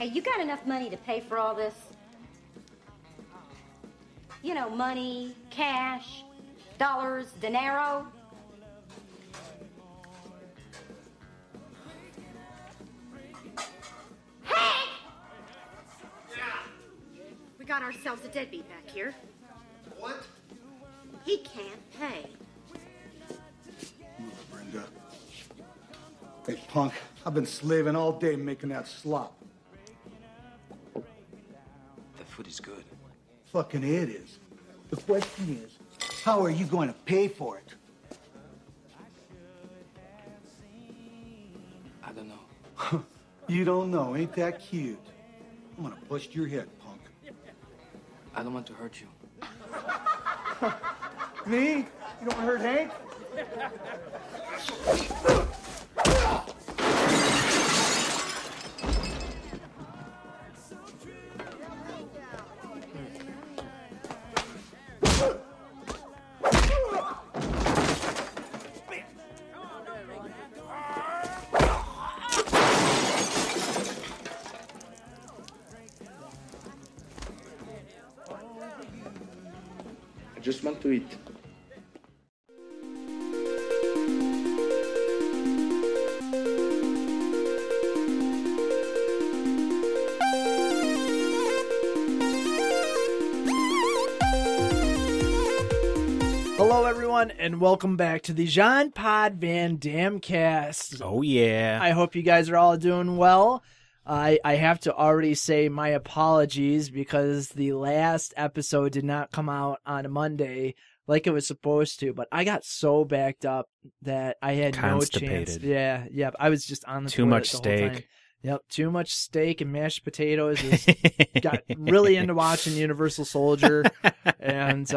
Hey, you got enough money to pay for all this? You know, money, cash, dollars, dinero. Hey! Yeah. We got ourselves a deadbeat back here. What? He can't pay. Brenda. Hey, punk, I've been slaving all day making that slop. The food is good. Fucking it is. The question is, how are you going to pay for it? I don't know. You don't know, ain't that cute? I'm gonna bust your head, punk. I don't want to hurt you. Me? You don't want to hurt Hank? I just want to eat. Hello, everyone, and welcome back to the Jean-Pod Van Damme cast. Oh, yeah. I hope you guys are all doing well. I have to already say my apologies because the last episode did not come out on a Monday like it was supposed to, but I got so backed up that I had no chance. Constipated. Yeah, I was just on the Too toilet much the whole steak. time. Yep, too much steak and mashed potatoes. Got really into watching Universal Soldier and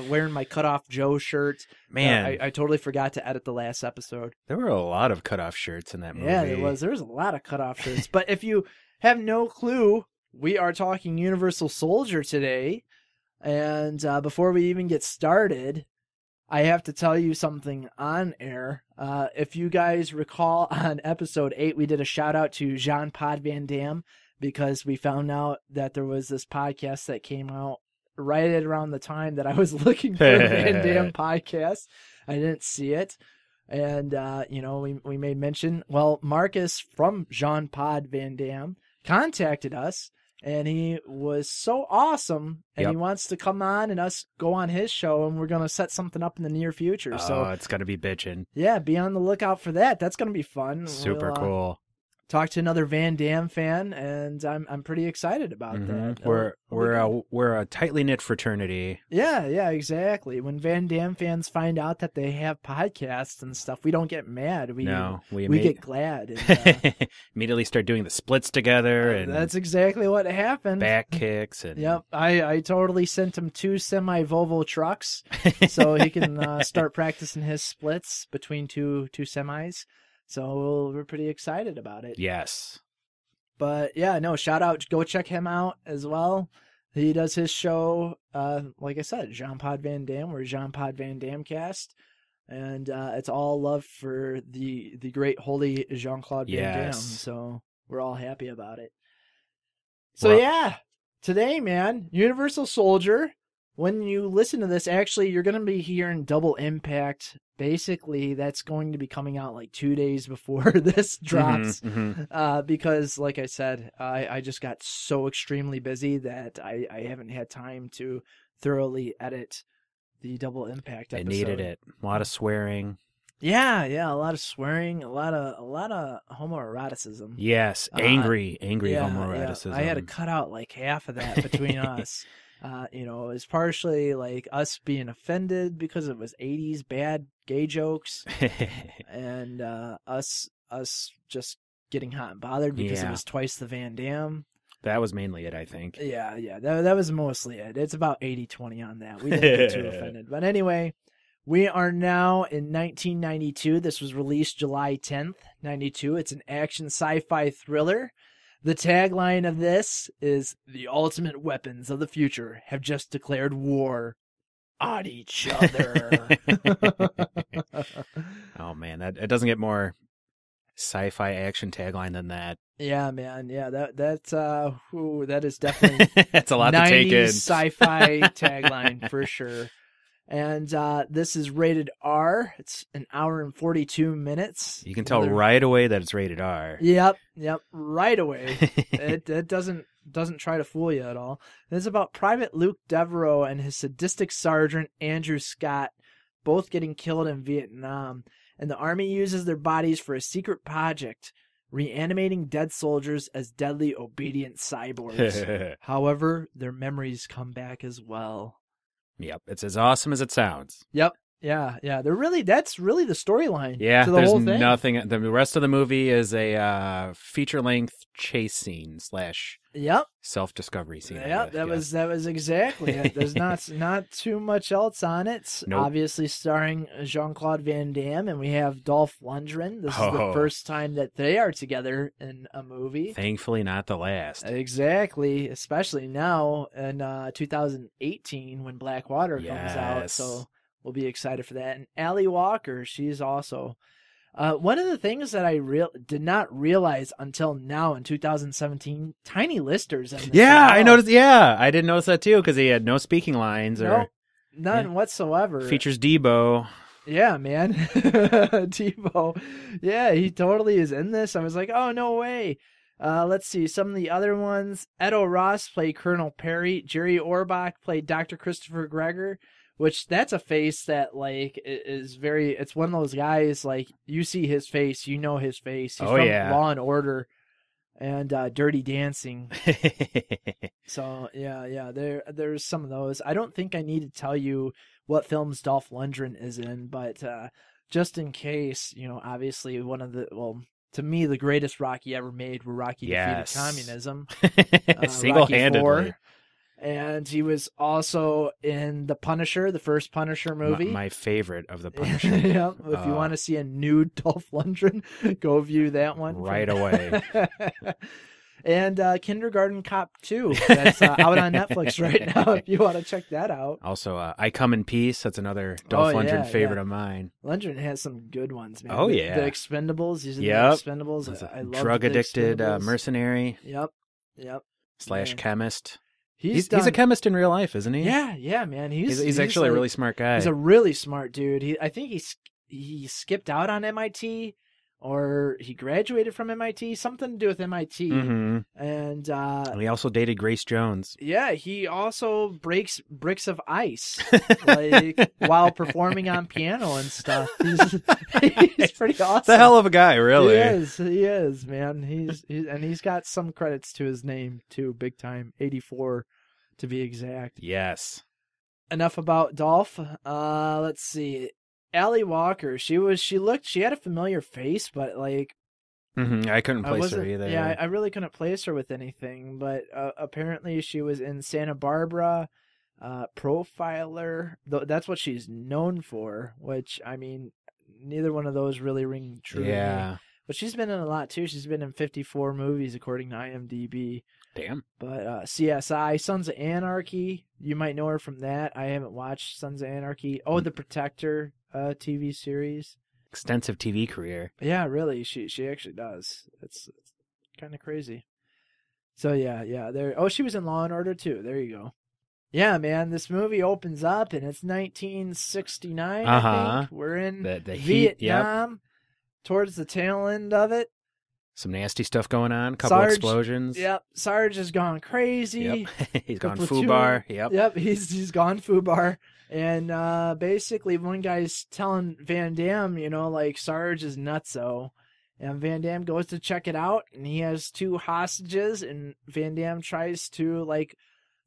wearing my Cut Off Joe shirt. Man. I totally forgot to edit the last episode. There were a lot of cutoff shirts in that movie. Yeah, there was. There was a lot of cutoff shirts. But if you have no clue, we are talking Universal Soldier today. And before we even get started, I have to tell you something on air. If you guys recall, on episode 8, we did a shout out to Jean-Pod Van Damme because we found out that there was this podcast that came out right at around the time that I was looking for a Van Damme podcast. I didn't see it. And, we made mention. Well, Marcus from Jean-Pod Van Damme contacted us. And he was so awesome, and he wants to come on and us go on his show, and we're going to set something up in the near future. So it's going to be bitchin'. Yeah, be on the lookout for that. That's going to be fun. Super cool. Talk to another Van Damme fan, and I'm pretty excited about that. We're a tightly knit fraternity. Yeah, exactly. When Van Damme fans find out that they have podcasts and stuff, we don't get mad. We get glad. And, immediately start doing the splits together, and that's exactly what happened. Back kicks, and yep. I totally sent him 2 semi-Volvo trucks so he can start practicing his splits between two semis. So we're pretty excited about it. Yes. But yeah, no, shout out. Go check him out as well. He does his show, like I said, Jean-Pod Van Damme. We're Jean-Pod Van Damme cast. And it's all love for the great holy Jean-Claude Van Damme. So we're all happy about it. So yeah, today, man, Universal Soldier. When you listen to this, actually, you're going to be hearing Double Impact. Basically, that's going to be coming out like 2 days before this drops. Because, like I said, I just got so extremely busy that I haven't had time to thoroughly edit the Double Impact episode. I needed it. A lot of swearing. Yeah, a lot of swearing, a lot of homoeroticism. Yes, angry homoeroticism. Yeah. I had to cut out like half of that between us. It was partially like us being offended because it was 80s bad gay jokes, and us just getting hot and bothered because it was twice the Van Damme. That was mainly it, I think. Yeah, that was mostly it. It's about 80-20 on that. We didn't get too offended. But anyway, we are now in 1992. This was released July 10th, 92. It's an action sci-fi thriller. The tagline of this is, "The ultimate weapons of the future have just declared war on each other." Oh, man, it doesn't get more sci-fi action tagline than that. Yeah, man. Yeah, that is definitely That's a lot to take 90s in. sci-fi tagline for sure. And this is rated R. It's an hour and 42 minutes. You can tell right away that it's rated R. Yep, right away. it doesn't try to fool you at all. It's about Private Luke Devereaux and his sadistic sergeant Andrew Scott, both getting killed in Vietnam, and the Army uses their bodies for a secret project, reanimating dead soldiers as deadly obedient cyborgs. However, their memories come back as well. Yep, it's as awesome as it sounds. Yep. Yeah. That's really the storyline. Yeah, to the there's whole thing. nothing. The rest of the movie is a feature-length chase scene / Yep. self-discovery scene. Yeah, that was exactly it. There's not too much else on it. It's Nope. obviously starring Jean-Claude Van Damme, and we have Dolph Lundgren. This is the first time that they are together in a movie. Thankfully, not the last. Exactly, especially now in 2018 when Blackwater comes out. So we'll be excited for that. And Ally Walker, she's also one of the things that I did not realize until now in 2017. Tiny Lister's in this. Yeah, I noticed. Yeah, I didn't notice that too because he had no speaking lines or none whatsoever. Features Debo. Yeah, man, Debo. Yeah, he totally is in this. I was like, oh no way. Let's see some of the other ones. Edo Ross played Colonel Perry. Jerry Orbach played Dr. Christopher Gregor. Which that's a face that like is very. It's one of those guys like you see his face, you know his face. He's from Law and Order and Dirty Dancing. So yeah. There's some of those. I don't think I need to tell you what films Dolph Lundgren is in, but just in case, obviously to me the greatest Rocky ever made were Rocky defeated communism, single-handedly. And he was also in The Punisher, the first Punisher movie. My favorite of the Punisher. Yeah, if you want to see a nude Dolph Lundgren, go view that one. Right away. And Kindergarten Cop 2. That's out on Netflix right now if you want to check that out. Also, I Come in Peace. That's another Dolph Lundgren favorite of mine. Lundgren has some good ones, man. Oh, yeah. The Expendables. He's in the Expendables. I love drug-addicted mercenary. Yep. / chemist. He's a chemist in real life, isn't he? Yeah, man. He's actually a really smart guy. He's a really smart dude. I think he skipped out on MIT or he graduated from MIT, something to do with MIT. Mm-hmm. And he also dated Grace Jones. Yeah, he also breaks bricks of ice while performing on piano and stuff. He's pretty awesome. The hell of a guy, really. He is, man. He's got some credits to his name too, big time. 84 to be exact. Yes. Enough about Dolph. Let's see. Ally Walker, she had a familiar face, but like I couldn't place her either. Yeah, I really couldn't place her with anything, but apparently she was in Santa Barbara, Profiler. That's what she's known for, which, I mean, neither one of those really ring true to me. But she's been in a lot, too. She's been in 54 movies, according to IMDb. Damn. But CSI, Sons of Anarchy, you might know her from that. I haven't watched Sons of Anarchy. Oh, The Protector TV series. Extensive TV career. Yeah, really. She actually does. It's kind of crazy. So yeah. There. Oh, she was in Law and Order too. There you go. Yeah, man. This movie opens up and it's 1969. I think we're in the Vietnam. Yep. Towards the tail end of it. Some nasty stuff going on. Couple explosions. Yep. Sarge has gone crazy. Yep. He's gone foobar. Yep. He's gone foobar. And basically one guy's telling Van Damme, like Sarge is nutso. And Van Damme goes to check it out and he has 2 hostages and Van Damme tries to like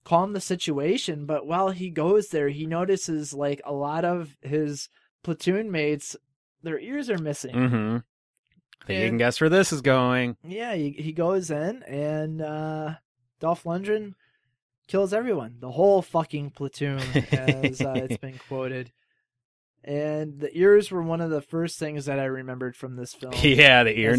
calm the situation. But while he goes there, he notices like a lot of his platoon mates, their ears are missing. Mm-hmm. Think you can guess where this is going. Yeah, he goes in and Dolph Lundgren kills everyone, the whole fucking platoon, as it's been quoted. And the ears were one of the first things that I remembered from this film. Yeah, the ear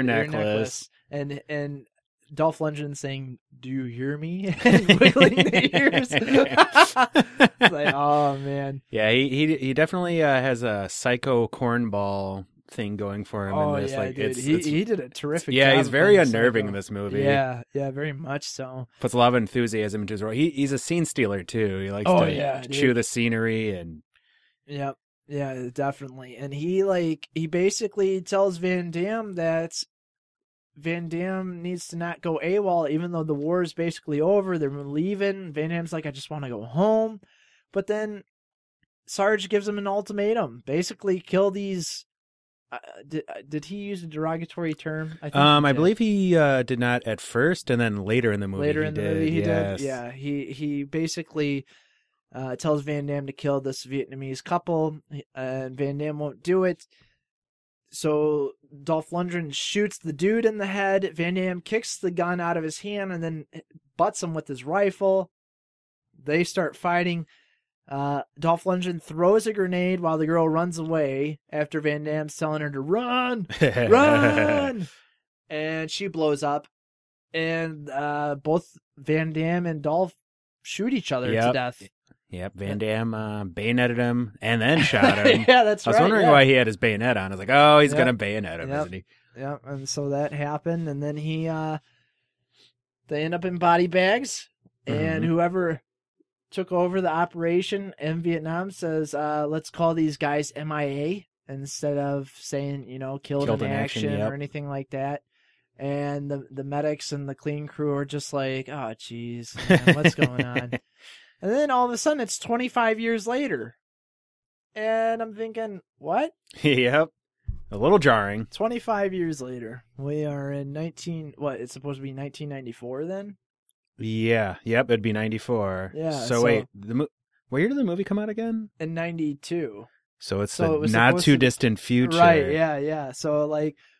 necklace. And Dolph Lundgren saying, "Do you hear me?" and wiggling the ears. It's like, oh man. Yeah, he definitely has a psycho cornball thing going for him Oh in this. yeah, Like dude. it's He did a terrific yeah, job he's of very playing unnerving Psycho. in this movie. Yeah, very much so. Puts a lot of enthusiasm into his role. He's a scene stealer too. He likes Oh, to yeah, chew dude. the scenery and Yep. Yeah, definitely. And he basically tells Van Damme that Van Damme needs to not go AWOL, even though the war is basically over. They're leaving. Van Damme's like, I just want to go home. But then Sarge gives him an ultimatum. Basically, kill these. Did he use a derogatory term? I think he I did. believe he did not at first, and then later in the movie Later he in the did. movie, he yes. did. Yeah, he basically tells Van Damme to kill this Vietnamese couple, and Van Damme won't do it. So Dolph Lundgren shoots the dude in the head. Van Damme kicks the gun out of his hand and then butts him with his rifle. They start fighting. Dolph Lundgren throws a grenade while the girl runs away after Van Damme's telling her to run, run, and she blows up. And both Van Damme and Dolph shoot each other to Yep. death. Yep, Van Damme bayoneted him and then shot him. Yeah, that's I was right. wondering yeah. why he had his bayonet on. I was like, oh, he's Yep. gonna bayonet him, Yep. isn't he? Yeah, and so that happened, and then they end up in body bags, and Mhm. whoever took over the operation in Vietnam says, let's call these guys MIA instead of saying, killed in action yep. or anything like that. And the medics and the clean crew are just like, oh, geez, man, what's going on? And then all of a sudden it's 25 years later. And I'm thinking, what? Yep. A little jarring. 25 years later. We are in it's supposed to be 1994 then? Yeah. Yep. It'd be 94. Yeah, So so- wait, what year did the movie come out again? In 92. So it's So it the was not supposed too to be- distant future. Right, yeah. So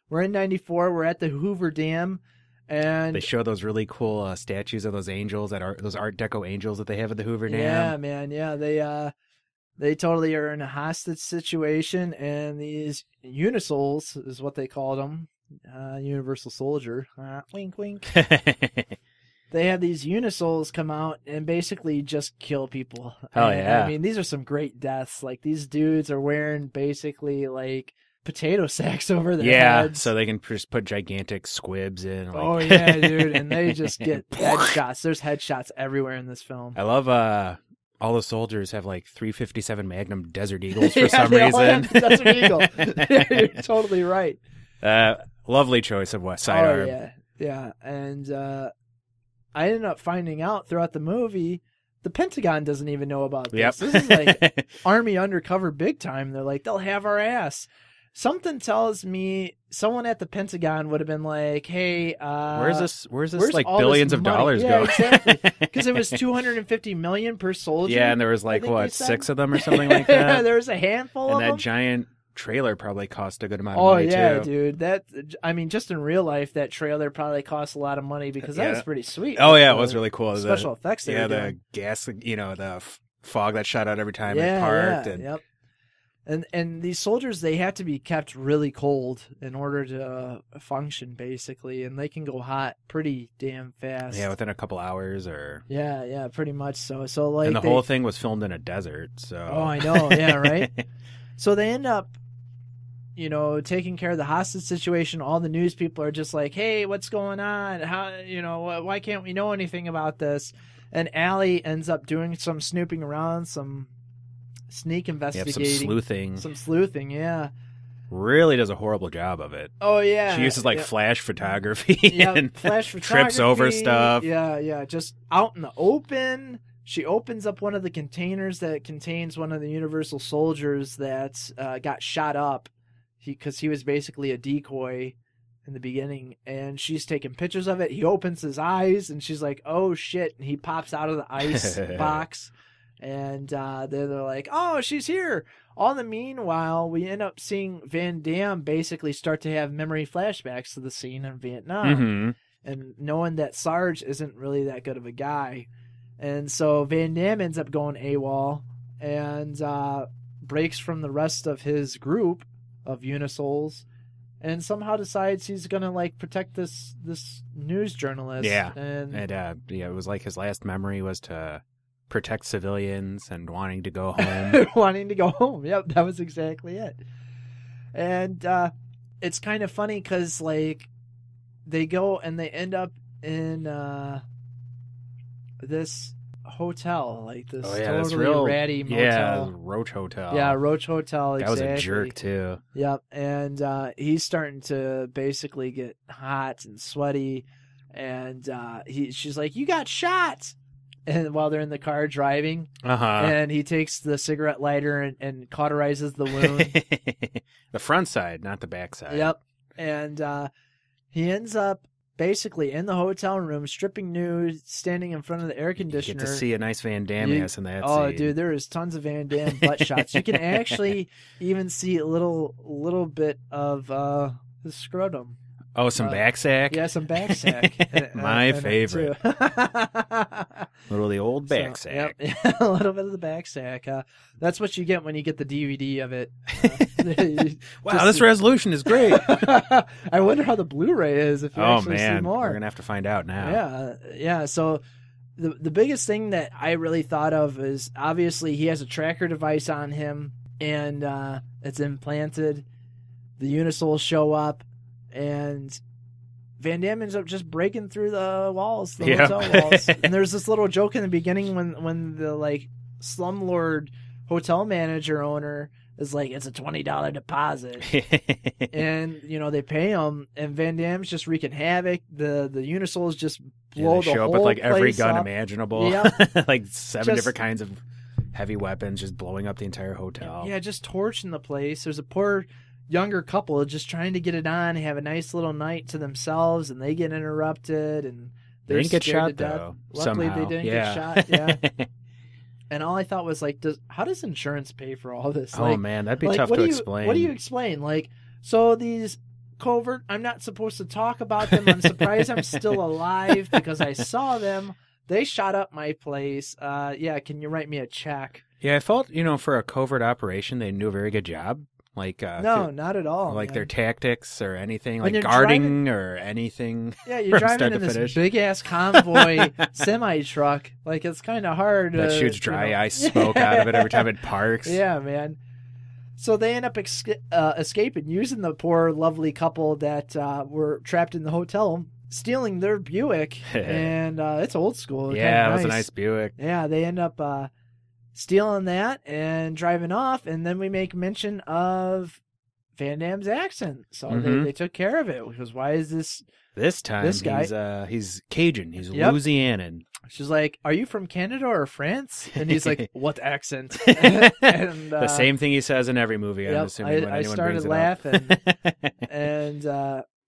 we're in 94, we're at the Hoover Dam, and They show those really cool statues of those angels those Art Deco angels that they have at the Hoover Dam. yeah, man, yeah, they totally are in a hostage situation, and these Unisouls is what they called them, Universal Soldier, wink wink. They have these Unisouls come out and basically just kill people. Hell And, yeah. I mean, these are some great deaths. Like, these dudes are wearing basically, like, potato sacks over their Yeah, heads. so they can just put gigantic squibs in. Like... Oh, yeah, dude. And they just get headshots. There's headshots everywhere in this film. I love all the soldiers have like 357 Magnum Desert Eagles for some they all reason. have the Desert Eagle. You're totally right. Lovely choice of what sidearm. Yeah. And I ended up finding out throughout the movie, the Pentagon doesn't even know about this. Yep. This is like Army undercover big time. They're like, they'll have our ass. Something tells me someone at the Pentagon would have been like, hey, Where's this where's like all billions this of money? dollars Yeah, going? exactly. Because it was $250 million per soldier. Yeah, and there was I like think they what, said. 6 of them or something like Yeah, that. there was a handful And of that them. giant trailer probably cost a good amount of Oh money yeah, too. dude. Just in real life, that trailer probably cost a lot of money because that Yeah. was pretty sweet. Oh yeah, it The was really cool. special effects. They were the doing. gas, the fog that shot out every time it parked. And Yep. And these soldiers, they have to be kept really cold in order to function, basically, and they can go hot pretty damn fast. yeah, within a couple hours or. Yeah, pretty much so. So like, And the whole thing was filmed in a desert, so. Oh, I know. Yeah, right. So they end up, taking care of the hostage situation. All the news people are just like, "Hey, what's going on? How, why can't we know anything about this?" And Allie ends up doing some snooping around, some sneak Yep, investigating, some sleuthing. some sleuthing. Yeah. Really does a horrible job of it. Oh yeah. She uses like yeah. flash photography Yeah, and flash trips over photography. stuff. Yeah, just out in the open. She opens up one of the containers that contains one of the Universal soldiers that got shot up because he was basically a decoy in the beginning, and she's taking pictures of it. He opens his eyes, and she's like, "Oh shit!" And he pops out of the ice box, and they're like, "Oh, she's here." All the meanwhile, we end up seeing Van Damme basically start to have memory flashbacks to the scene in Vietnam, Mm-hmm. and knowing that Sarge isn't really that good of a guy. And so Van Damme ends up going AWOL and breaks from the rest of his group of Unisouls and somehow decides he's going to protect this news journalist. Yeah. And It was like his last memory was to protect civilians and wanting to go home. wanting to go home. Yep, that was exactly it. And it's kind of funny because, like, they go and they end up in this hotel, like this that's totally real ratty motel. Yeah, Roach Hotel. Yeah, Roach Hotel. That Exactly. was a jerk too. Yep, and he's starting to basically get hot and sweaty, and she's like, "You got shot," and while they're in the car driving, and he takes the cigarette lighter and cauterizes the wound. The front side, not the back side. Yep, and he ends up basically in the hotel room, stripping nude, standing in front of the air conditioner. You get to see a nice Van Damme ass in that Oh, scene. dude, there is tons of Van Damme butt shots. You can actually even see a little bit of his scrotum. Oh, some back sack? Yeah, some back sack. My favorite. A little the old back sack. Yep, a little bit of the back sack. That's what you get when you get the DVD of it. Wow, this resolution is great. I wonder how the Blu-ray is if you actually see more. We're going to have to find out now. Yeah. So the biggest thing that I really thought of is obviously he has a tracker device on him, and it's implanted. The Unisols show up, and Van Damme ends up just breaking through the walls, the hotel walls. And there's this little joke in the beginning when the like slumlord hotel manager owner is like, it's a $20 deposit. And, they pay him, and Van Damme's just wreaking havoc. The Unisols just blow the show whole up with like every place gun up. imaginable. Yep. Like 7 different kinds of heavy weapons just blowing up the entire hotel. Yeah, just torching the place. There's a poor younger couple just trying to get it on, have a nice little night to themselves, and they get interrupted, and They didn't get shot, death. though. Luckily, somehow. they didn't get shot. Yeah. And all I thought was like, how does insurance pay for all this? Oh man, that'd be tough to explain. What do you explain? Like, so these covert, I'm not supposed to talk about them. I'm surprised I'm still alive because I saw them. They shot up my place. Yeah, can you write me a check? Yeah, I felt, for a covert operation, they do a very good job. Like no, not at all. Like man. their tactics or anything, When like you're guarding or anything. Yeah, you're driving in this big ass convoy semi truck. Like, it's kind of hard. That shoots dry ice smoke out of it every time it parks. Yeah, man. So they end up escaping, using the poor, lovely couple that were trapped in the hotel, stealing their Buick, and it's old school. Yeah, it was a nice Buick. Yeah, they end up stealing that and driving off, and then we make mention of Van Damme's accent. So they took care of it, because why is this time this guy he's Cajun, he's Louisianan. She's like, "Are you from Canada or France?" And he's like, "What accent?" And the same thing he says in every movie. I'm assuming when anyone brings it laughing. And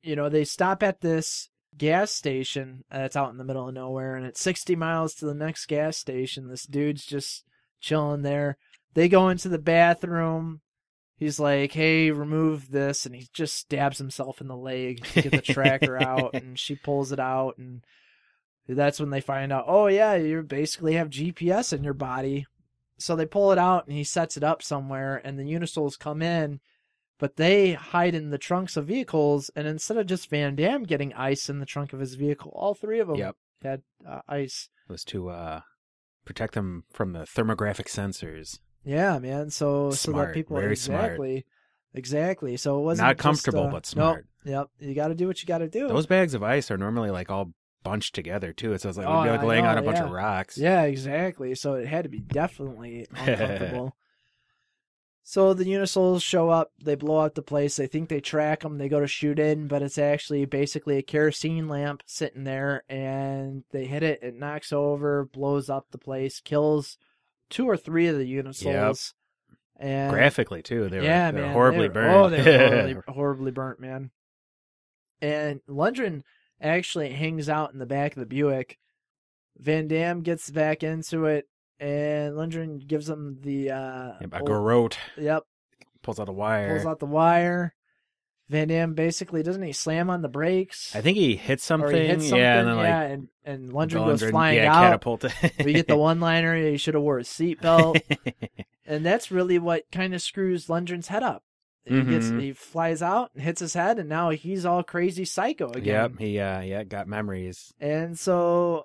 they stop at this gas station that's out in the middle of nowhere, and it's 60 miles to the next gas station. This dude's just chilling there. They go into the bathroom. He's like, "Hey, remove this," and he just stabs himself in the leg to get the tracker out, and she pulls it out, and that's when they find out, oh yeah, you basically have GPS in your body. So they pull it out, and he sets it up somewhere, and the Unisols come in, but they hide in the trunks of vehicles, and instead of just Van Damme getting ice in the trunk of his vehicle, all three of them had ice. It was to protect them from the thermographic sensors. Yeah, man. So that people very exactly. So it wasn't not comfortable, but smart. Nope. Yep. You got to do what you got to do. Those bags of ice are normally like all bunched together too. It sounds like we'd be like laying on a bunch of rocks. Yeah, exactly. So it had to be definitely uncomfortable. So the Unisols show up. They blow out the place. They think they track them. They go to shoot in, but it's actually basically a kerosene lamp sitting there, and they hit it. It knocks over, blows up the place, kills 2 or 3 of the Unisols. Yep. And graphically too. They were horribly burnt. Oh, they were horribly burnt, man. And Lundgren actually hangs out in the back of the Buick. Van Damme gets back into it, and Lundgren gives him the a garrote. Yep. Pulls out a wire. Pulls out the wire. Van Damme basically, doesn't he slam on the brakes? I think he hits something. Yeah, and Lundgren goes flying out. Catapulted. We get the one-liner, he should have wore a seatbelt. And that's really what kind of screws Lundgren's head up. He flies out and hits his head, and now he's all crazy psycho again. Yep, he got memories. And so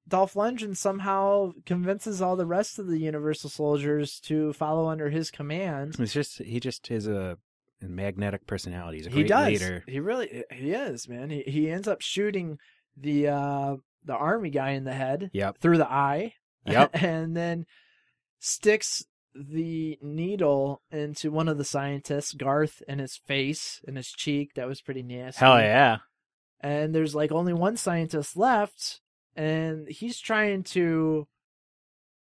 Dolph Lundgren somehow convinces all the rest of the Universal soldiers to follow under his command. He just is a and magnetic personality. He's a He great does. leader. He is, man. He ends up shooting the army guy in the head Yep. through the eye. Yep. And then sticks the needle into one of the scientists, Garth, in his face, in his cheek. That was pretty nasty. Hell yeah. And there's like only one scientist left, and he's trying to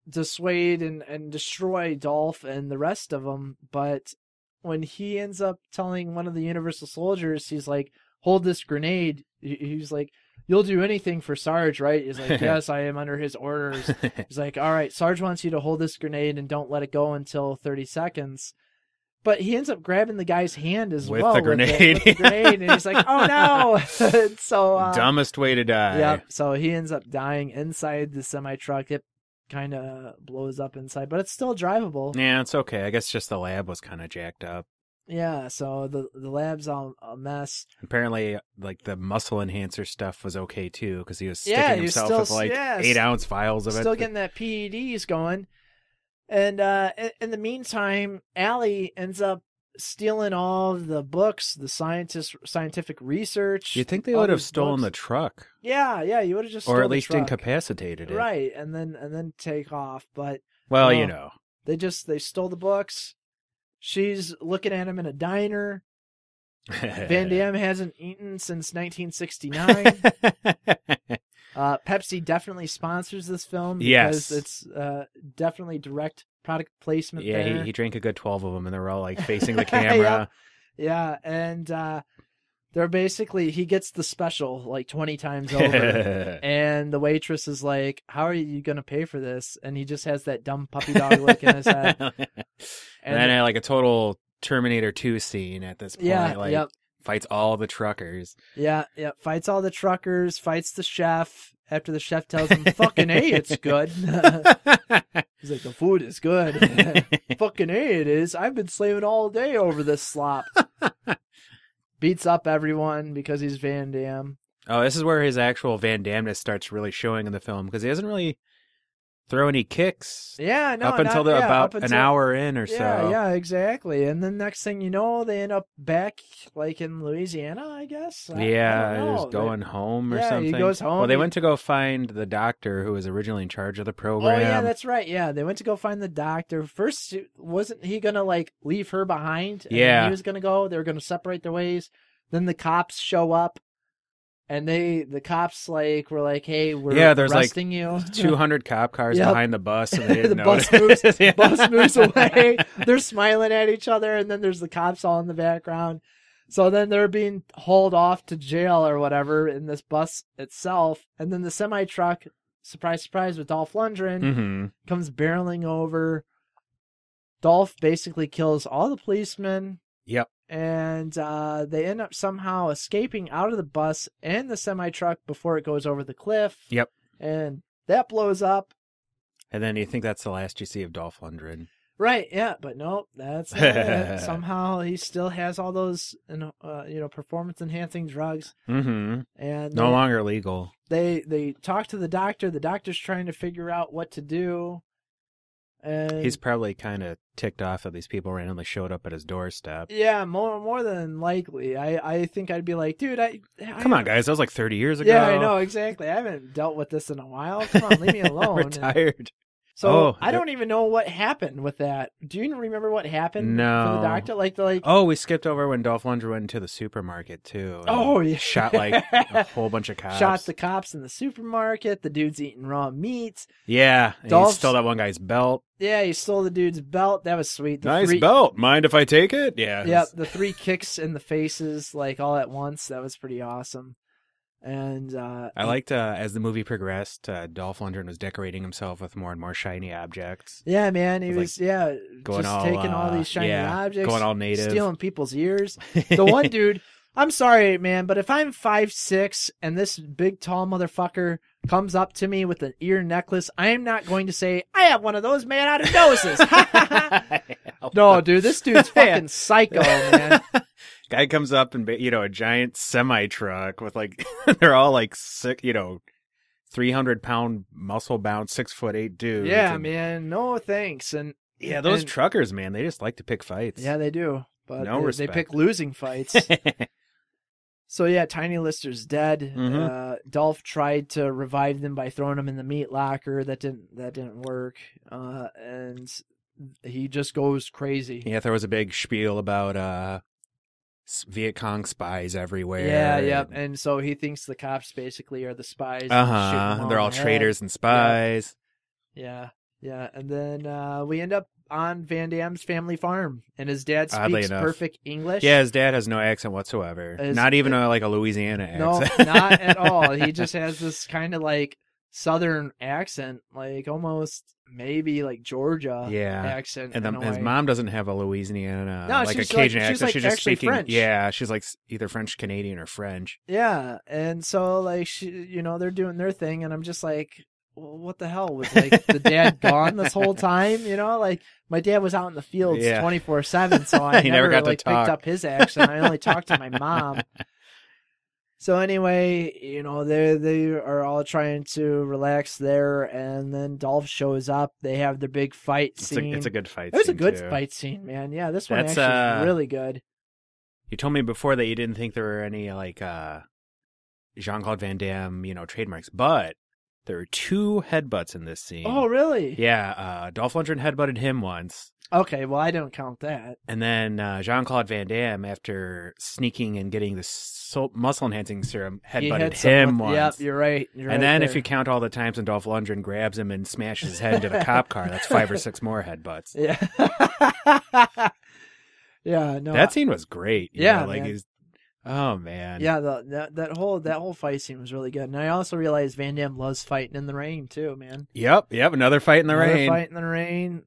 dissuade and destroy Dolph and the rest of them. But when he ends up telling one of the Universal Soldiers, he's like, hold this grenade. He's like, you'll do anything for Sarge, right? He's like, yes, I am under his orders. He's like, all right, Sarge wants you to hold this grenade and don't let it go until 30 seconds. But he ends up grabbing the guy's hand as With well. the grenade. With the grenade. And he's like, oh no. So Dumbest way to die. yeah. So he ends up dying inside the semi-truck. It kind of blows up inside, but it's still drivable. Yeah, it's okay. I guess just the lab was kind of jacked up. Yeah, so the lab's all a mess. Apparently, like the muscle enhancer stuff was okay too, because he was sticking Yeah, he was himself still- with like yeah, 8-ounce vials of it. Still getting that PEDs going. And in the meantime, Allie ends up stealing all of the books, the scientific research. You'd think they all would have these stolen books. the truck, Yeah, you would have just or stole at the least truck. incapacitated it. Right, and then take off. But Well, No. you know. they stole the books. She's looking at him in a diner. Van Damme hasn't eaten since 1969. Pepsi definitely sponsors this film because Yes. it's definitely direct product placement Yeah, there. he drank a good 12 of them, and they're all like facing the camera. Yeah, and they're basically, he gets the special like 20 times over. And the waitress is like, how are you going to pay for this? And he just has that dumb puppy dog look in his head. And then like a total Terminator 2 scene at this point. Yeah, like, yep. fights all the truckers. Yeah, fights all the truckers, fights the chef after the chef tells him, fucking A, it's good. He's like, the food is good. Fucking A, it is. I've been slaving all day over this slop. Beats up everyone because he's Van Damme. Oh, this is where his actual Van Damme-ness starts really showing in the film, because he doesn't really throw any kicks Yeah, no, up until not, yeah, about up an until- hour in or Yeah, so. yeah, exactly. And then next thing you know, they end up back like in Louisiana, I guess. I Yeah, don't he know. was going home or Yeah, he something. goes home. Well, they He- went to go find the doctor who was originally in charge of the Oh program. yeah, that's right. Yeah, they went to go find the doctor. First, wasn't he gonna like leave her behind? And Yeah. he was gonna go. They were gonna separate their ways. Then the cops show up, and the cops like were like, "Hey, we're there's like arresting you." 200 cop cars Yep. behind the bus, and they didn't The bus notice. moves. Yeah. Bus moves away. They're smiling at each other, and then there's the cops all in the background. So then they're being hauled off to jail or whatever in this bus itself, and then the semi truck, surprise, surprise, with Dolph Lundgren Mhm. comes barreling over. Dolph basically kills all the policemen, Yep. and they end up somehow escaping out of the bus and the semi truck before it goes over the cliff. Yep. And that blows up. And then you think that's the last you see of Dolph Lundgren. Right, yeah, but nope, that's not it. Somehow he still has all those, performance enhancing drugs, Mm-hmm. and No longer legal. they talk to the doctor. The doctor's trying to figure out what to do, and He's probably kind of ticked off that these people randomly showed up at his doorstep. yeah, more than likely. I think I'd be like, dude, Come on, guys. That was like 30 years ago. Yeah, I know exactly. I haven't dealt with this in a while. Come on, leave me alone. Retired. So Oh, I don't even know what happened with that. Do you remember what happened? No. To the doctor, like. Oh, we skipped over when Dolph Lundgren went into the supermarket, too. and Oh, yeah. Shot like a whole bunch of cops. Shot the cops in the supermarket. The dude's eating raw meat. Yeah. And he Dolph's- stole that one guy's belt. Yeah, he stole the dude's belt. That was sweet. The Nice three- belt. Mind if I take it? Yeah. Yeah, the 3 kicks in the faces, like all at once. That was pretty awesome. And I liked as the movie progressed, Dolph Lundgren was decorating himself with more and more shiny objects. yeah, man, he was, was Going just all, taking all these shiny yeah, objects, going all native. stealing people's ears. The one dude, I'm sorry, man, but if I'm 5'6" and this big tall motherfucker comes up to me with an ear necklace, I am not going to say, I have one of those made out of noses. No, dude, this dude's fucking psycho, man. Guy comes up in, a giant semi truck with like, they're all like sick, 300-pound muscle bound 6'8" dudes. Yeah, and- man, no thanks. And Yeah, those and- truckers, man, they just like to pick fights. Yeah, they do. but No they respect. pick losing fights. So yeah, Tiny Lister's dead. Dolph tried to revive them by throwing him in the meat locker. That didn't work. And he just goes crazy. Yeah, there was a big spiel about Viet Cong spies everywhere. Yeah, yep. And so he thinks the cops basically are the spies. They're all traitors and spies. Yeah. And then we end up on Van Damme's family farm, and his dad Oddly speaks enough. perfect English. Yeah, his dad has no accent whatsoever. Not even a Louisiana accent. No, not at all. He just has this kind of like Southern accent, like almost maybe like Georgia accent. And his mom doesn't have a Louisiana, like a she's Cajun she's accent. like She's just actually speaking. French. Yeah, she's like either French Canadian or French. Yeah, and so like they're doing their thing, and I'm just like, well, what the hell, was like the dad gone this whole time? Like my dad was out in the fields 24/7, so I never got to like talk. picked up his accent. I only talked to my mom. So anyway, they are all trying to relax there, and then Dolph shows up. They have their big fight scene. It's a good fight. It was scene a good too. fight scene, man. Yeah, this one That's, actually is really good. You told me before that you didn't think there were any like Jean-Claude Van Damme, trademarks, but there were 2 headbutts in this scene. Oh, really? Yeah, Dolph Lundgren headbutted him once. Okay, well, I don't count that. And then Jean-Claude Van Damme, after sneaking and getting the muscle-enhancing serum, headbutted him once. Yep, you're right. And then if you count all the times when Dolph Lundgren grabs him and smashes his head into the cop car, that's 5 or 6 more headbutts. Yeah. Yeah, no. That scene was great. Yeah, like man. he's. Oh man. Yeah, that whole fight scene was really good, and I also realized Van Damme loves fighting in the rain too, man. Yep. Another fight in the rain. Fight in the rain.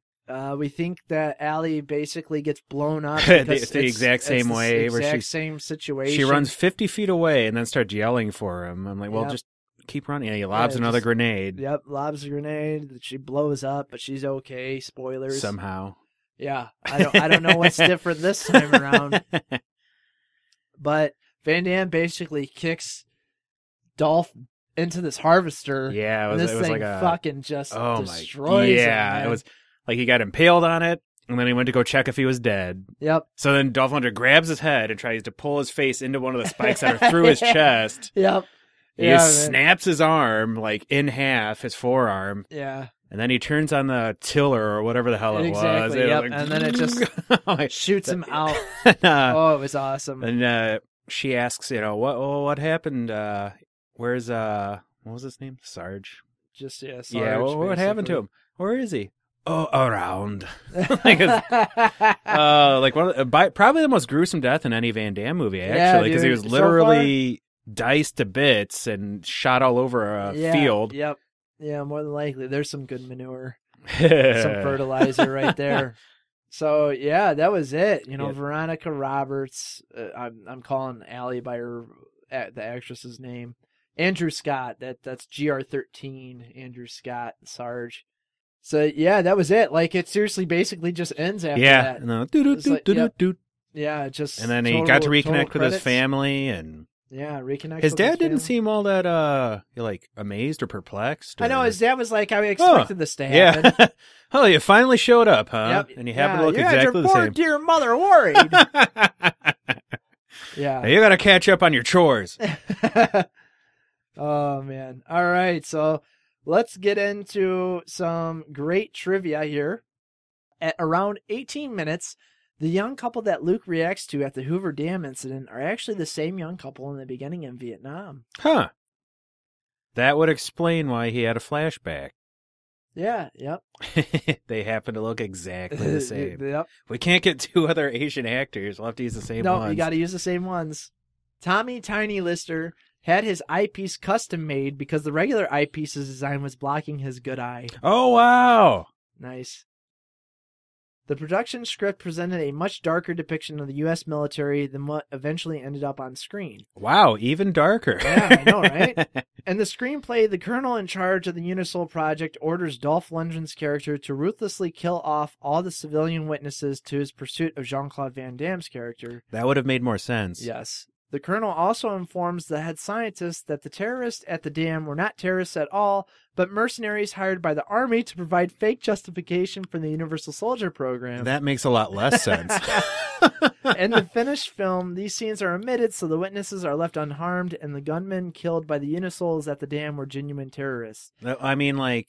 We think that Allie basically gets blown up. It's the exact same way where exact same situation. She runs 50 feet away and then starts yelling for him. I'm like, well, Yep. just keep running. He lobs another grenade. Yep, lobs a grenade that she blows up, but she's okay. Spoilers. Somehow. Yeah, I don't know what's different this time around. But Van Damme basically kicks Dolph into this harvester. Yeah, and it this was thing like a fucking just oh destroys my. him, Yeah, man. it was like he got impaled on it, and then he went to go check if he was dead. Yep. So then Dolph Lundgren grabs his head and tries to pull his face into one of the spikes that are through his chest. Yep. He just snaps his arm like in half, his forearm. Yeah. And then he turns on the tiller or whatever the hell it was. Exactly. It Yep. was like, And then it just shoots him out. Oh, it was awesome. And she asks, what happened? Where's what was his name? Sarge. Just Sarge, Yeah. What happened to basically. him? Where is he? Oh, around. like probably the most gruesome death in any Van Damme movie, actually, because he was So literally diced to bits and shot all over a field. Yep. Yeah, more than likely. There's some good manure, some fertilizer right there. So yeah, that was it. Veronica Roberts. I'm calling Allie by the actress's name. Andrew Scott. That's GR13. Andrew Scott. Sarge. So yeah, that was it. Like it seriously, basically just ends after that. Yeah, it just. And then he got to reconnect with his family and. Yeah, reconnect. His with dad his didn't family. seem all that like amazed or perplexed. I know or- his dad was like, I expected this to happen. Yeah. Oh, you finally showed up, huh? Yep. And you happen to look you had exactly your the poor same. dear mother worried. Yeah. Now you got to catch up on your chores. Oh man. All right, so let's get into some great trivia here. At around 18 minutes, the young couple that Luke reacts to at the Hoover Dam incident are actually the same young couple in the beginning in Vietnam. Huh. That would explain why he had a flashback. Yeah, yep. They happen to look exactly the same. Yep. We can't get 2 other Asian actors. We'll have to use the same No, ones. you got to use the same ones. Tommy Tiny Lister had his eyepiece custom made because the regular eyepiece's design was blocking his good eye. Oh, wow. Nice. The production script presented a much darker depiction of the U.S. military than what eventually ended up on screen. Wow, even darker. Yeah, I know, right? In the screenplay, the colonel in charge of the Unisol project orders Dolph Lundgren's character to ruthlessly kill off all the civilian witnesses to his pursuit of Jean-Claude Van Damme's character. That would have made more sense. Yes. The colonel also informs the head scientist that the terrorists at the dam were not terrorists at all, but mercenaries hired by the army to provide fake justification for the Universal Soldier program. That makes a lot less sense. In the finished film, these scenes are omitted so the witnesses are left unharmed and the gunmen killed by the Unisols at the dam were genuine terrorists. I mean, like,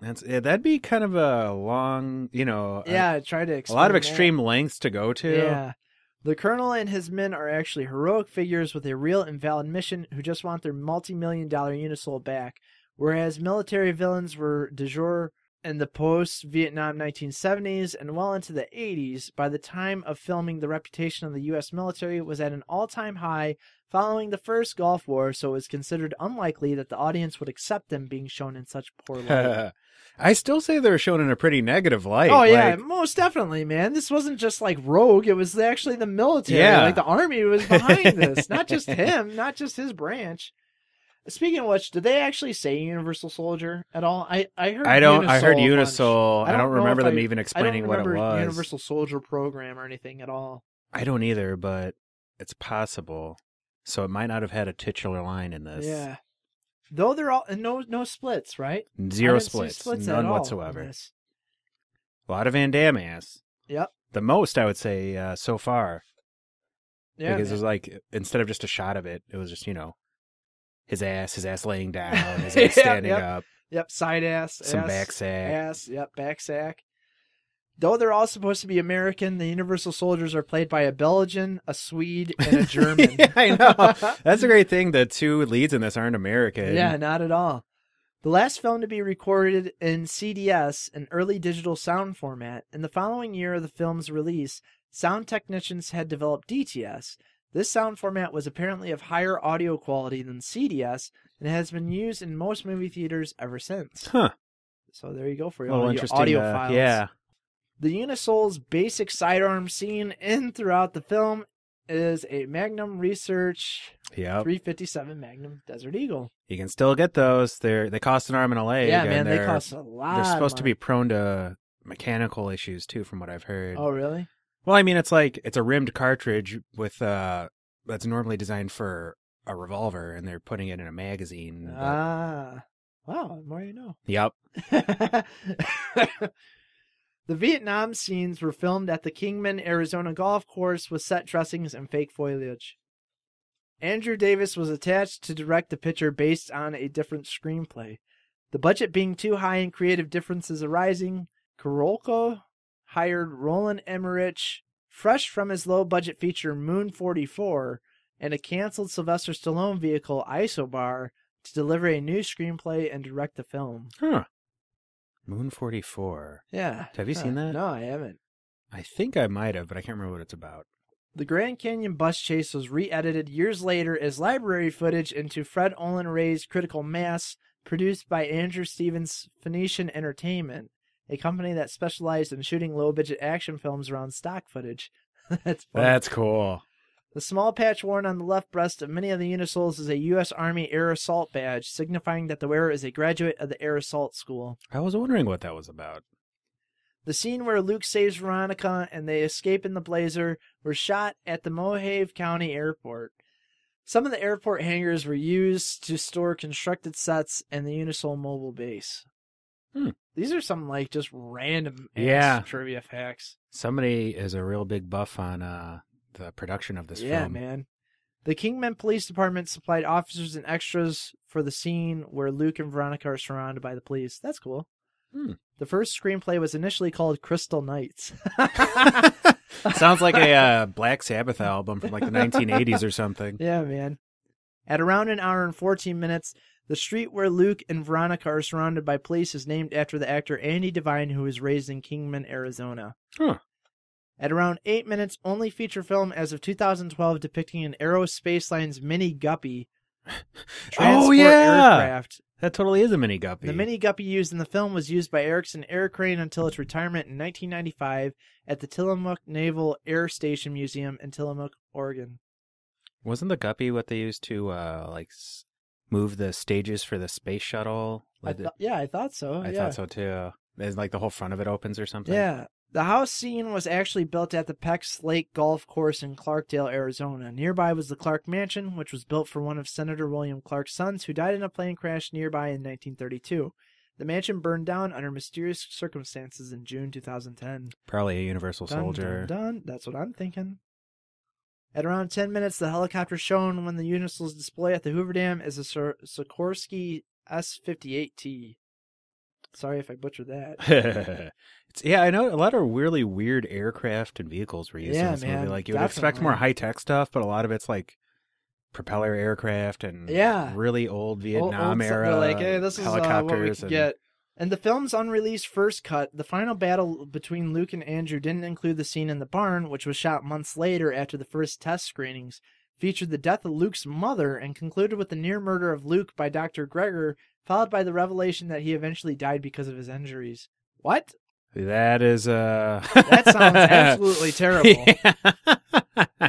that'd be kind of a long, Yeah, try to a explain lot of that. extreme lengths to go to. Yeah. The colonel and his men are actually heroic figures with a real and valid mission who just want their multi-million-dollar Unisol back, whereas military villains were de jour in the post-Vietnam 1970s and well into the 80s. By the time of filming, the reputation of the U.S. military was at an all-time high following the first Gulf War, so it was considered unlikely that the audience would accept them being shown in such poor light. I still say they're shown in a pretty negative light. Oh, yeah, like, most definitely, man. This wasn't just like rogue. It was actually the military. Yeah. Like the army was behind this. Not just him, not just his branch. Speaking of which, did they actually say Universal Soldier at all? I heard I heard a bunch. Unisol. I don't know remember if them even explaining what it was. Universal Soldier program or anything at all. I don't either, but it's possible. So it might not have had a titular line in this. Yeah. Though they're all no splits, right? Zero I didn't see splits. at None all in whatsoever. this. A lot of Van Damme ass. Yep. The most, I would say, so far. Yeah. Because it Man. was like, instead of just a shot of it, it was just, his ass laying down, his ass standing up, Yep. Side ass. some ass, back sack. Ass. Yep. Back sack. Though they're all supposed to be American, the Universal Soldiers are played by a Belgian, a Swede, and a German. Yeah, I know. That's a great thing. The two leads in this aren't American. Yeah, not at all. The last film to be recorded in CDS, an early digital sound format, in the following year of the film's release, sound technicians had developed DTS. This sound format was apparently of higher audio quality than CDS and has been used in most movie theaters ever since. Huh. So there you go for A you, little all you interesting. audiophiles. Yeah. The Unisol's basic sidearm seen in throughout the film is a Magnum Research Yep. 357 Magnum Desert Eagle. You can still get those. They cost an arm and a leg. Yeah, and man, they they're- cost a lot. They're supposed of to money. be prone to mechanical issues too, from what I've heard. Oh, really? Well, I mean, it's a rimmed cartridge with that's normally designed for a revolver, and they're putting it in a magazine. but- Ah, wow. The more you know. Yep. The Vietnam scenes were filmed at the Kingman, Arizona golf course with set dressings and fake foliage. Andrew Davis was attached to direct the picture based on a different screenplay. The budget being too high and creative differences arising, Karolko hired Roland Emmerich, fresh from his low-budget feature Moon 44, and a canceled Sylvester Stallone vehicle Isobar to deliver a new screenplay and direct the film. Huh. Moon 44. Yeah. Have you seen that? No, I haven't. I think I might have, but I can't remember what it's about. The Grand Canyon bus chase was re-edited years later as library footage into Fred Olin Ray's Critical Mass, produced by Andrew Stevens' Phoenician Entertainment, a company that specialized in shooting low-budget action films around stock footage. That's funny. That's cool. The small patch worn on the left breast of many of the Unisols is a U.S. Army Air Assault badge, signifying that the wearer is a graduate of the Air Assault School. I was wondering what that was about. The scene where Luke saves Veronica and they escape in the Blazer were shot at the Mohave County Airport. Some of the airport hangars were used to store constructed sets and the Unisol mobile base. These are some just random trivia facts. Somebody is a real big buff on the production of this film. Yeah, man. The Kingman Police Department supplied officers and extras for the scene where Luke and Veronica are surrounded by the police. That's cool. The first screenplay was initially called Crystal Nights. Sounds like a Black Sabbath album from the 1980s or something. Yeah, man. At around an hour and 14 minutes, the street where Luke and Veronica are surrounded by police is named after the actor Andy Devine, who was raised in Kingman, Arizona. Huh. At around 8 minutes, only feature film as of 2012 depicting an Aerospace Line's Mini Guppy transport aircraft. That totally is a mini guppy. The Mini Guppy used in the film was used by Erickson Air Crane until its retirement in 1995 at the Tillamook Naval Air Station Museum in Tillamook, Oregon. Wasn't the guppy what they used to move the stages for the space shuttle? I thought so. I thought so too. It's like the whole front of it opens or something. Yeah. The house scene was actually built at the Peck's Lake Golf Course in Clarkdale, Arizona. Nearby was the Clark Mansion, which was built for one of Senator William Clark's sons, who died in a plane crash nearby in 1932. The mansion burned down under mysterious circumstances in June 2010. Probably a Universal Soldier. Dun, dun, dun. That's what I'm thinking. At around 10 minutes, the helicopter shown when the Universal's display at the Hoover Dam is a Sikorsky S-58T. Sorry if I butchered that. Yeah, I know a lot of really weird aircraft and vehicles were used in this movie. Like, you would expect more high-tech stuff, but a lot of it's like propeller aircraft and really old Vietnam era like, hey, this is helicopters. What we could get. In the film's unreleased first cut, the final battle between Luke and Andrew didn't include the scene in the barn, which was shot months later after the first test screenings, featured the death of Luke's mother, and concluded with the near murder of Luke by Dr. Gregor, followed by the revelation that he eventually died because of his injuries. What? That is That sounds absolutely terrible. Yeah.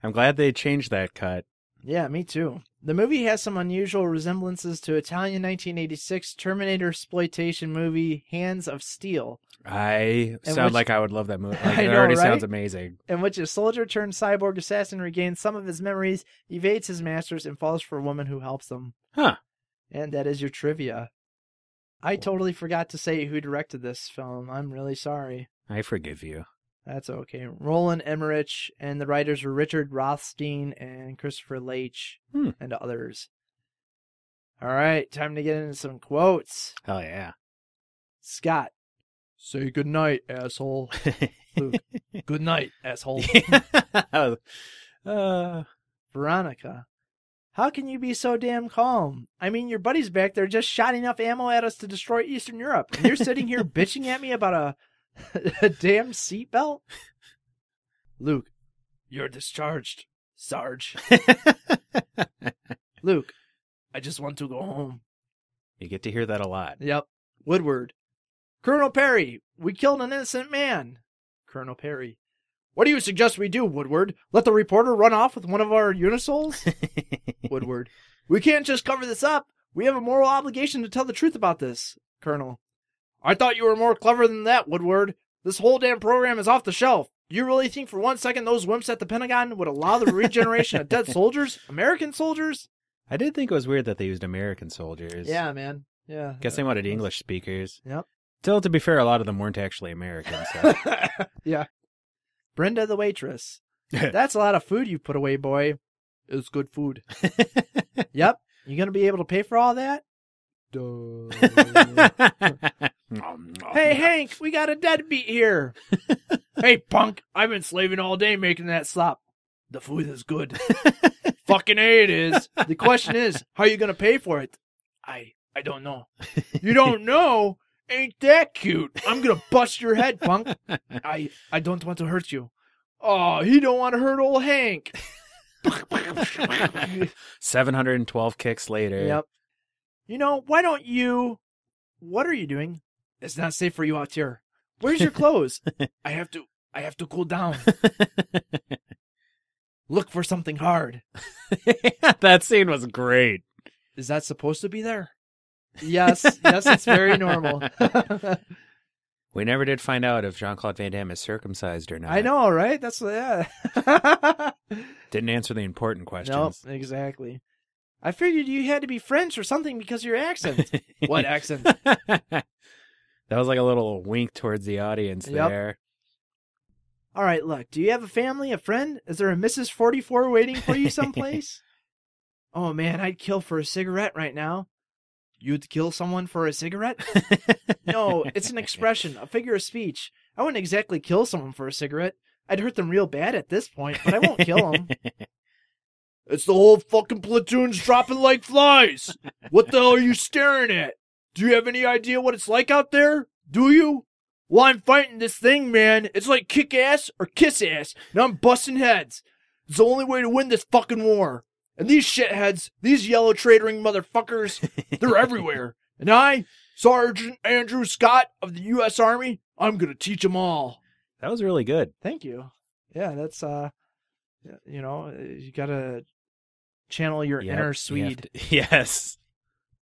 I'm glad they changed that cut. Yeah, me too. The movie has some unusual resemblances to Italian 1986 Terminator exploitation movie Hands of Steel. I sound like I would love that movie. Like, I it know, already right? sounds amazing. In which a soldier turned cyborg assassin regains some of his memories, evades his masters, and falls for a woman who helps him. Huh. And that is your trivia. I totally forgot to say who directed this film. I'm really sorry. I forgive you. That's okay. Roland Emmerich, and the writers were Richard Rothstein and Christopher Leitch and others. All right, time to get into some quotes. Hell yeah. Scott, say goodnight, asshole. Luke, good night, asshole. Veronica, how can you be so damn calm? I mean, your buddies back there just shot enough ammo at us to destroy Eastern Europe, and you're sitting here bitching at me about a damn seatbelt? Luke, you're discharged, Sarge. Luke, I just want to go home. You get to hear that a lot. Yep. Woodward, Colonel Perry, we killed an innocent man. Colonel Perry, what do you suggest we do, Woodward? Let the reporter run off with one of our unisols? Woodward, we can't just cover this up. We have a moral obligation to tell the truth about this. Colonel, I thought you were more clever than that, Woodward. This whole damn program is off the shelf. Do you really think for 1 second those wimps at the Pentagon would allow the regeneration of dead soldiers? American soldiers? I did think it was weird that they used American soldiers. Yeah, man. Yeah. Guess they wanted English speakers. Yep. Still, to be fair, a lot of them weren't actually American. So. Yeah. Brenda the waitress. That's a lot of food you put away, boy. It's good food. Yep. You gonna be able to pay for all that? Duh. Hey, Hank, we got a deadbeat here. Hey, punk, I've been slaving all day making that slop. The food is good. Fucking A it is. The question is, how are you gonna pay for it? I don't know. You don't know? Ain't that cute? I'm gonna bust your head, punk. I don't want to hurt you. Oh, he don't want to hurt old Hank. 712 kicks later. Yep. You know, why don't you... What are you doing? It's not safe for you out here. Where's your clothes? I have to cool down. Look for something hard. That scene was great. Is that supposed to be there? Yes, it's very normal. We never did find out if Jean-Claude Van Damme is circumcised or not. I know, right? That's yeah. Didn't answer the important questions. Nope, exactly. I figured you had to be French or something because of your accent. What accent? That was like a little wink towards the audience there. All right, look, do you have a family, a friend? Is there a Mrs. 44 waiting for you someplace? Oh, man, I'd kill for a cigarette right now. You'd kill someone for a cigarette? No, it's an expression, a figure of speech. I wouldn't exactly kill someone for a cigarette. I'd hurt them real bad at this point, but I won't kill them. It's the whole fucking platoon's dropping like flies. What the hell are you staring at? Do you have any idea what it's like out there? Do you? Well, I'm fighting this thing, man. It's like kick ass or kiss ass, and I'm busting heads. It's the only way to win this fucking war. And these shitheads, these yellow traitoring motherfuckers, they're everywhere. And I, Sergeant Andrew Scott of the U.S. Army, I'm gonna teach them all. That was really good. Thank you. Yeah, that's, you know, you gotta channel your inner Swede. Yes.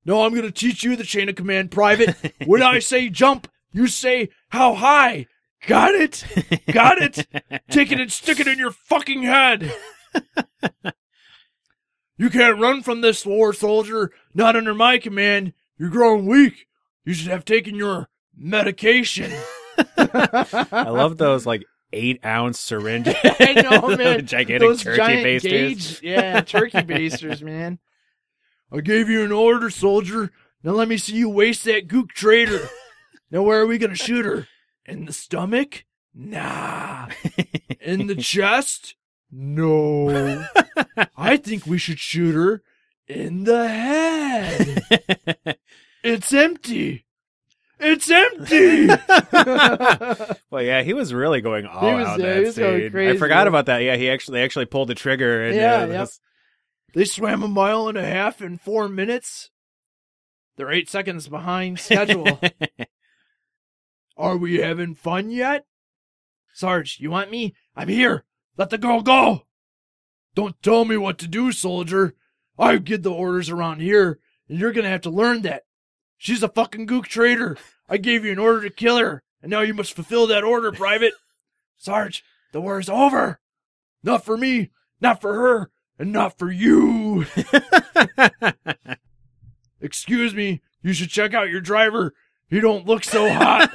No, I'm gonna teach you the chain of command, Private. When I say jump, you say how high. Got it! Got it! Take it and stick it in your fucking head! You can't run from this war, soldier. Not under my command. You're growing weak. You should have taken your medication. I love those, like, 8-ounce syringes. I know, man. Gigantic those turkey giant basters. turkey basters, man. I gave you an order, soldier. Now let me see you waste that gook traitor. Now where are we going to shoot her? In the stomach? Nah. In the chest? No. I think we should shoot her in the head. It's empty. It's empty. Well, yeah, he was really going all out he that was going scene. crazy, I forgot about that. Yeah, they actually pulled the trigger. And, yeah. They swam 1.5 miles in 4 minutes. They're 8 seconds behind schedule. Are we having fun yet? Sarge, you want me? I'm here. Let the girl go. Don't tell me what to do, soldier. I give the orders around here, and you're going to have to learn that. She's a fucking gook traitor. I gave you an order to kill her, and now you must fulfill that order, Private. Sarge, the war is over. Not for me, not for her, and not for you. Excuse me, you should check out your driver. He don't look so hot.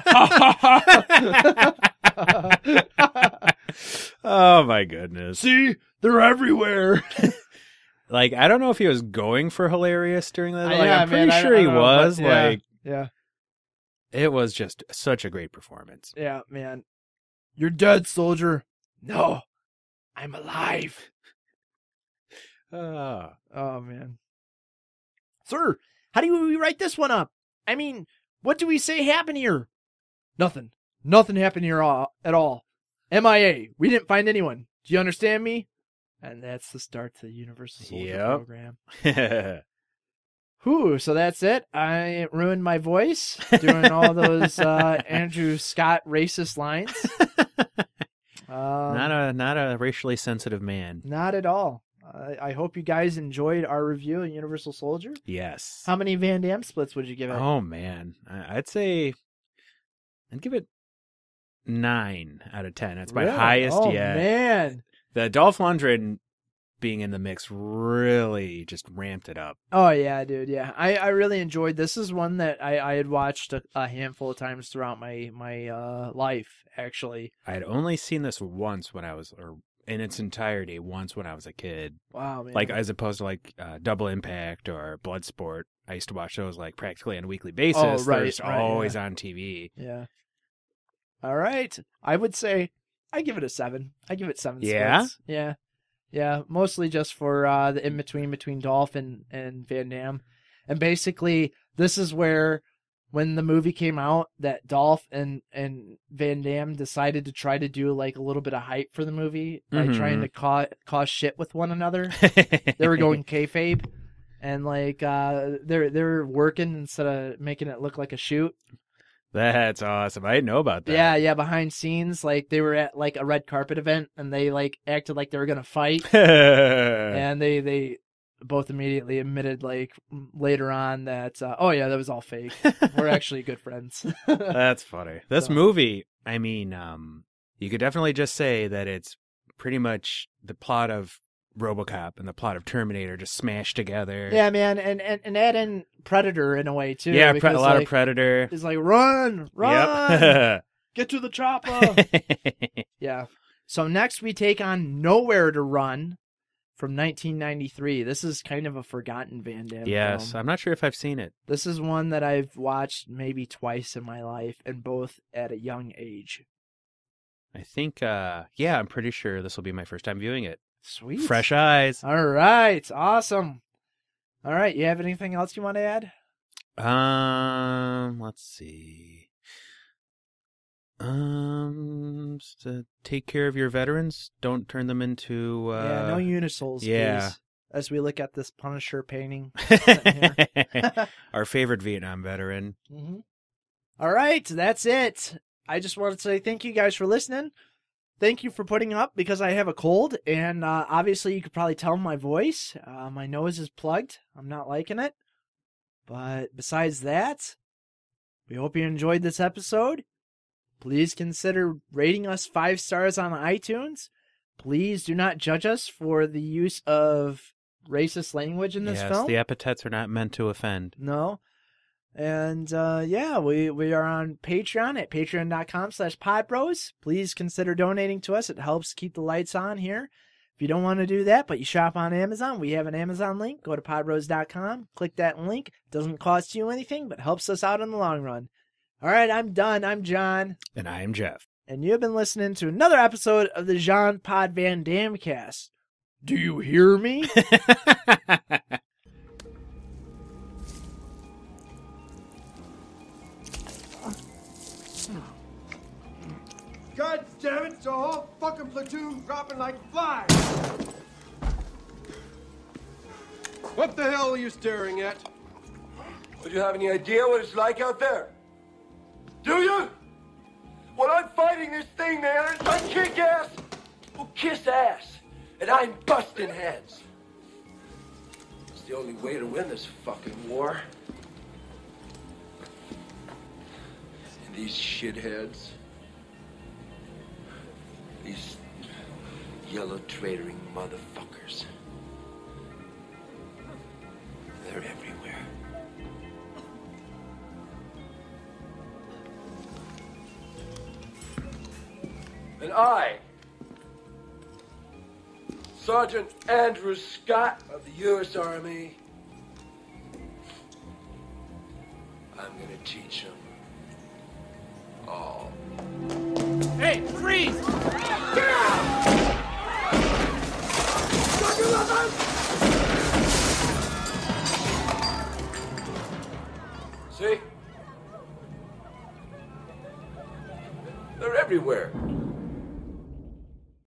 Oh, my goodness. See? They're everywhere. Like, I don't know if he was going for hilarious during that. Like, yeah, I'm pretty man, sure I he don't know, was. but yeah, Like, yeah. It was just such a great performance. Yeah, man. You're dead, soldier. No, I'm alive. Oh, man. Sir, how do we write this one up? I mean, what do we say happened here? Nothing. Nothing happened here at all. MIA. We didn't find anyone. Do you understand me? And that's the start to the Universal Soldier program. Whew, so that's it. I ruined my voice doing all those Andrew Scott racist lines. Not a racially sensitive man. Not at all. I hope you guys enjoyed our review of Universal Soldier. Yes. How many Van Damme splits would you give it? Oh, man. I'd give it 9 out of 10. That's my highest yet. Oh, man. The Dolph Lundgren being in the mix really just ramped it up. Oh, yeah, dude. Yeah. I really enjoyed this. Is one that I had watched a handful of times throughout my life, actually. I had only seen this once in its entirety once when I was a kid. Wow, man. Like, as opposed to like Double Impact or Bloodsport. I used to watch those like practically on a weekly basis. Oh, right, They're always on TV. Yeah. All right. I would say I give it a 7. I give it 7 Yeah? splits. Yeah. Yeah. Mostly just for the in-between between Dolph and Van Damme. And basically, this is where, when the movie came out, that Dolph and Van Damme decided to try to do like a little bit of hype for the movie by trying to cause shit with one another. They were going kayfabe, and like they're working instead of making it look like a shoot. That's awesome. I didn't know about that. Yeah, behind scenes, like they were at like a red carpet event, and they like acted like they were gonna fight, and they both immediately admitted like later on that that was all fake. We're actually good friends. That's funny. This movie, I mean, you could definitely just say that it's pretty much the plot of RoboCop and the plot of Terminator just smashed together. Yeah, man, and add in Predator in a way too. Yeah, a lot of Predator. It's like run, yep. Get to the chopper. Yeah. So next we take on Nowhere to Run from 1993. This is kind of a forgotten Van Damme Yes, film. I'm not sure if I've seen it. This is one that I've watched maybe twice in my life, and both at a young age. I think, I'm pretty sure this will be my first time viewing it. Sweet. Fresh eyes. All right. Awesome. All right. You have anything else you want to add? Let's see. To take care of your veterans. Don't turn them into no unisols, please. As we look at this Punisher painting. Our favorite Vietnam veteran. Mm-hmm. All right, that's it. I just wanted to say thank you guys for listening. Thank you for putting up, because I have a cold, and obviously you could probably tell my voice. My nose is plugged. I'm not liking it. But besides that, we hope you enjoyed this episode. Please consider rating us 5 stars on iTunes. Please do not judge us for the use of racist language in this film. The epithets are not meant to offend. No. And we are on Patreon at patreon.com/podbros. Please consider donating to us. It helps keep the lights on here. If you don't want to do that, but you shop on Amazon, we have an Amazon link. Go to podbros.com, click that link. Doesn't cost you anything, but helps us out in the long run. All right, I'm done. I'm John. And I am Jeff. And you've been listening to another episode of the Jean Pod Van Damme cast. Do you hear me? God damn it, it's a whole fucking platoon dropping like flies. What the hell are you staring at? Do you have any idea what it's like out there? Do you? Well, I'm fighting this thing, man. I kick ass. Well, kiss ass. And I'm busting heads. It's the only way to win this fucking war. And these shitheads, these yellow traitoring motherfuckers, they're everywhere. And I, Sergeant Andrew Scott of the U.S. Army, I'm gonna teach them all. Hey, freeze! See? They're everywhere.